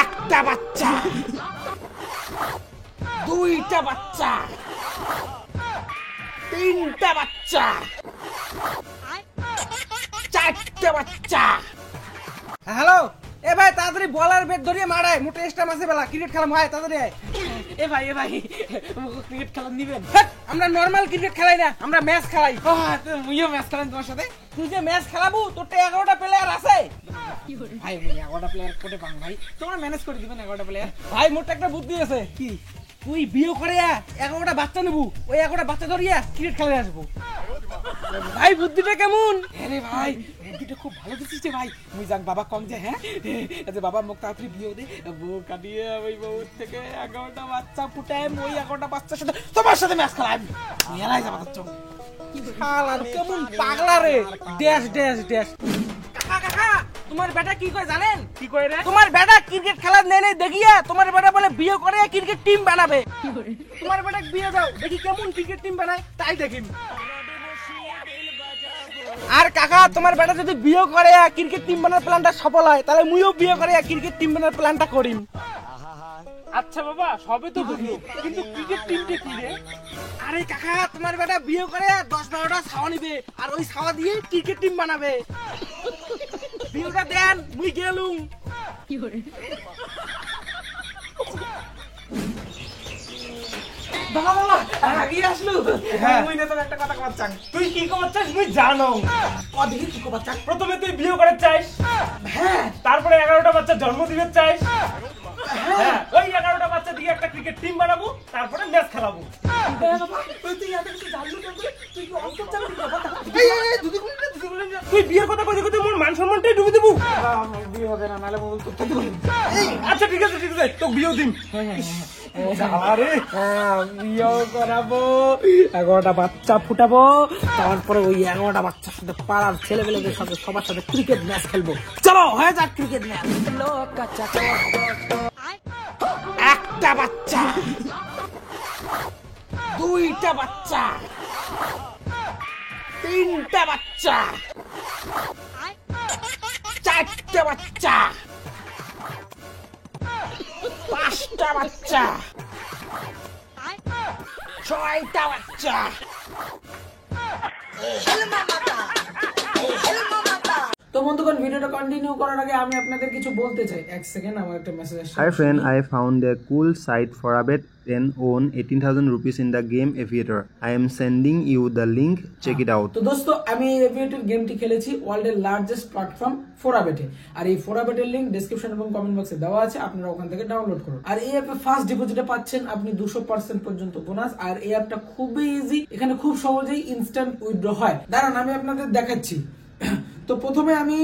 একটা বাচ্চা, দুইটা বাচ্চা, তিনটা বাচ্চা, চারটা বাচ্চা। হ্যালো, এ ভাই তাড়াতাড়ি বলার বেগ ধরিয়ে মারায়, মোটে এক্সট্রা মাসে বেলা ক্রিকেট খেলা ভাই তাড়াতাড়ি। এ ভাই ক্রিকেট খেলা নিবেন? আমরা নরমাল ক্রিকেট খেলাই না, আমরা ম্যাচ খেলাই। মুইও ম্যাচ খেলাই তোমার সাথে। তুই যে ম্যাচ খেলাবো, তোর 11টা প্লেয়ার আছে ভাই। 11টা প্লেয়ার কোটে পাং ভাই, তোমরা ম্যানেজ করে দিবেন 11টা প্লেয়ার। ভাই মোট একটা বুদ্ধি আছে। কি? তুই বিয়ে করে 11টা বাচ্চা নেবো, ওই 11টা বাচ্চা ধরিয়া ক্রিকেট খেলে আসবো। ভাই বুদ্ধিটা কেমন? আরে ভাই বুদ্ধিটা খুব ভালো দিছিস রে ভাই। মুই যাক বাবা কম যে, হ্যাঁ বাবা মুখ তাড়াতাড়ি বিয়ে দে, বউ কাটিয়ে ওই বউর থেকে 11টা বাচ্চা ফুটাই, ওই 11টা বাচ্চার সাথে তোমার সাথে ম্যাচ খেলাই। মেলাই যাবা তো শালার কেমন পাগলা রে। Dash dash dash. কাকা তোমার বেটা কি কয় জানেন? কি কয় রে? তোমার বেটা ক্রিকেট খেলা নেই দেখিয়া তোমার বেটা বলে বিয়ে করে ক্রিকেট টিম বানাবে। তোমার বেটা বিয়ে দাও, দেখি কেমন ক্রিকেট টিম বানায়, তাই দেখিন। আর কাকা তোমার বেটা যদি বিয়ে করে ক্রিকেট টিম বানার প্ল্যানটা সফল হয়, তাহলে মুইও বিয়ে করে ক্রিকেট টিম বানার প্ল্যানটা করিম। আচ্ছা বাবা, সবে তো বুঝলো, কিন্তু ক্রিকেট টিমটা কি রে? আরে কাকা তোমার বেটা বিয়ে করে 10-12টা ছাওয়া নিবে, আর ওই ছাওয়া দিয়ে ক্রিকেট টিম বানাবে। বিয়েটা দেন, মুই গেলুম। কি করে বাবা বাবা আগে আসলু? হ্যাঁ মুই না তোর একটা কথা কবার চাই। তুই কি কবার চাস মুই জানো। কদিকে কি কবার চাস? প্রথমে তুই বিয়ে করে চাইস, হ্যাঁ, তারপরে 11টা বাচ্চা জন্ম দিবে চাইস, হ্যাঁ, ওই 11টা বাচ্চা দিয়ে একটা ক্রিকেট টিম বানাবো, তারপরে ম্যাচ খেলাবো। তুই বিয়ের কথা কই তুই মোর মান সম্মানটাই ডুবে দেবো। বিয়ে হবে না, নালে মোবাইল করতে দেবো। আচ্ছা ঠিক আছে ঠিক আছে, তোকে বিয়েও দিন। আরে বিয়েও করাবো, 11টা বাচ্চা ফুটাবো, তারপরে ওই 11টা বাচ্চার সাথে পাড়ার ছেলেবেলেদের সাথে সবার সাথে ক্রিকেট ম্যাচ খেলবো। চলো হয়ে যাক ক্রিকেট ম্যাচ। একটা বাচ্চা, দুইটা বাচ্চা, তিনটা বাচ্চা, চারটা বাচ্চা, পাঁচটা বাচ্চা, ছয়টা বাচ্চা। তো বন্ধুগণ ভিডিওটা কন্টিনিউ করার আগে আমি আপনাদের কিছু বলতে চাই। এক সেকেন্ড, আমার একটা মেসেজ আসছে। Hi friend, I found a cool site for a bet and own 18,000 rupees in the game Aviator. I am sending you the link. Check it out. তো দোস্ত আমি এভিয়েটর গেমটি খেলেছি ওয়ার্ল্ডের লার্জেস্ট প্ল্যাটফর্ম ফোরাবেটে। আর এই ফোরাবেটের লিংক ডেসক্রিপশন এবং comment বক্সে দেওয়া আছে, আপনারা ওখান থেকে ডাউনলোড করুন। আর এই অ্যাপে ফার্স্ট ডিপোজিটে পাচ্ছেন আপনি 200% পর্যন্ত বোনাস। আর এই অ্যাপটা খুবই ইজি, এখানে খুব সহজেই ইনস্ট্যান্ট উইথড্র হয়। দাঁড়ান আমি আপনাদের দেখাচ্ছি। তো প্রথমে আমি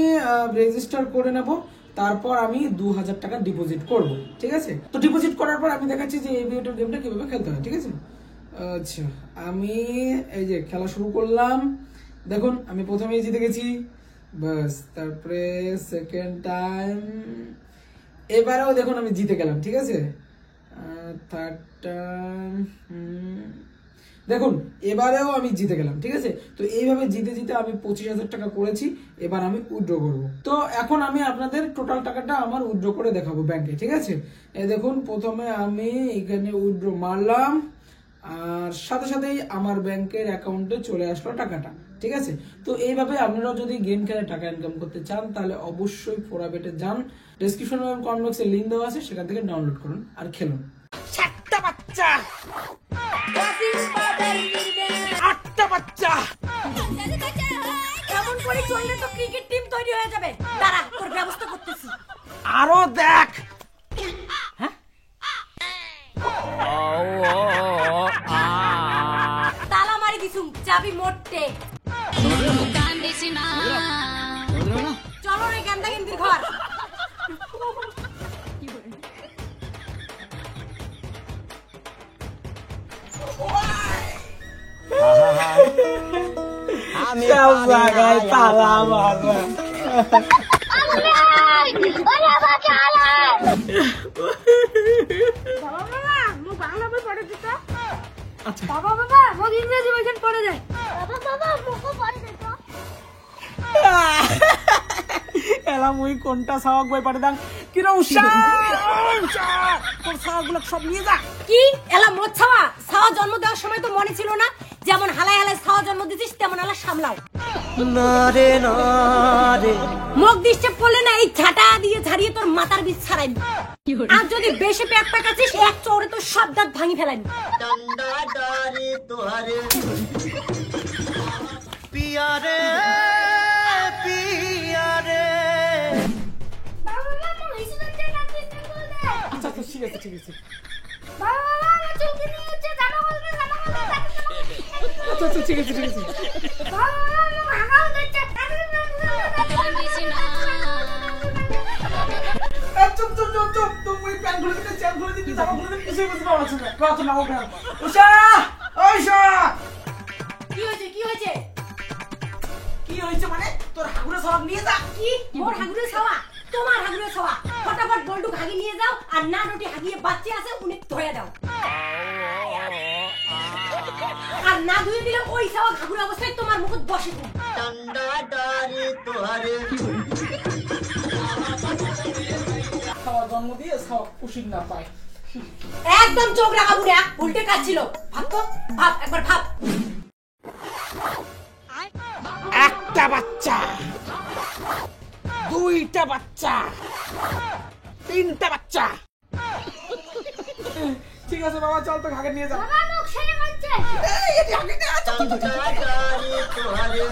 রেজিস্টার করে নেব, তারপর আমি 2000 টাকা ডিপোজিট করব, ঠিক আছে? তো ডিপোজিট করার পর আমি দেখাচ্ছি যে এভিয়েটর গেমটা কিভাবে খেলতে হয়, ঠিক আছে? আচ্ছা আমি এই যে খেলা শুরু করলাম, দেখুন আমি প্রথমেই জিতে গেছি, বাস। তারপরে সেকেন্ড টাইম, এবারেও দেখুন আমি জিতে গেলাম, ঠিক আছে? থার্ড টাইম দেখুন এবারেও আমি জিতে গেলাম, ঠিক আছে? তো এইভাবে জিতে জিতে আমি 25,000 টাকা করেছি। এবার আমি উইথড্র করব। তো এখন আমি আপনাদের টোটাল টাকাটা আমার উইথড্র করে দেখাবো ব্যাংকে, ঠিক আছে? এই দেখুন প্রথমে আমি এখানে উইথড্র মারলাম, আর সাথে সাথেই আমার ব্যাংকের অ্যাকাউন্টে চলে আসলো টাকাটা, ঠিক আছে? তো এইভাবে আপনারাও যদি গেম খেলে টাকা ইনকাম করতে চান, তাহলে অবশ্যই ফোরাবেটে যান, ডেসক্রিপশন এবং কমেন্ট বক্সে লিংক দেওয়া আছে, সেখান থেকে ডাউনলোড করুন আর খেলুন। 7টা বাচ্চা, 8টা বাচ্চা। কেমন করে চললে তো ক্রিকেট টিম তৈরি হয়ে যাবে। দাঁড়া তোর ব্যবস্থা করতেছি। আরো দেখ। তালা মারি দিছু, চাবি মোটে। চলো রে গান্দা গিন্দির ঘর। আমি জায়গায় তালা মারলাম। বাংলা বই পড়ে দিত। বাবা বাবা মোক ইংরেজি বইখান পড়ে যায়। বাবা বাবা মোক পড়ে দিত। এলাম ওই কোনটা সাওয়াক বই পাঠে দাম কিরা তোর সাওয়াকগুলো সব নিয়ে যা। কি এলা মোট ছাওয়া ছাওয়া জন্ম দেওয়ার সময় তো মনে ছিল না যেমন হালাই হালাই ছাওয়া জন্ম দিছিস তেমন আলা সামলাও না রে মুখ দিচ্ছে পড়লে না এই ঝাঁটা দিয়ে ঝাড়িয়ে তোর মাথার বীজ ছাড়াইবি। আর যদি বেশি পেট পাকাছিস এক চৌড়ে তোর সব দাঁত ভাঙি ফেলাইবি। डंडा डारे तुहरे पिया रे पिया रे। আচ্ছা আচ্ছা ঠিক আছে ঠিক আছে আচ্ছা আচ্ছা ঠিক আছে ঠিক আছে চুপ চুপ চুপ চুপ তুমি ওই প্যান্টগুলো দিতে চেয়ারগুলো দিতে জামাগুলো দিতে কিছুই বুঝতে পারছো না বাবা না ওঠা উষা উষা কি হয়েছে কি হয়েছে কি হয়েছে মানে তোর হাগুরে সব নিয়ে যা। কি মোর হাগুরে ছাওয়া তোমার হাগুরে ছাওয়া ফটাফট বল্টু হাগি নিয়ে যাও আর না রুটি হাগিয়ে বাচ্চা আছে উনি ধুয়ে দাও আর না ধুয়ে দিলে ওই ছাওয়া হাগুরে অবস্থায় তোমার মুখত বসে থাকবে। डंडा डारे तुहरे খাওয়া জন্ম দিয়ে সব খুশির না পায়। একদম চোখ রাখা বুড়া উল্টে কাজ ছিল ভাব তো ভাব একবার ভাব। একটা বাচ্চা দুইটা বাচ্চা তিনটা বাচ্চা ঠিক আছে বাবা চল তো ঘাগে নিয়ে যা। বাবা মুখ সেরে যাচ্ছে এই এটি আগে নিয়ে আয়, চল, চল, চল, চল। डंडा डारे तुहरे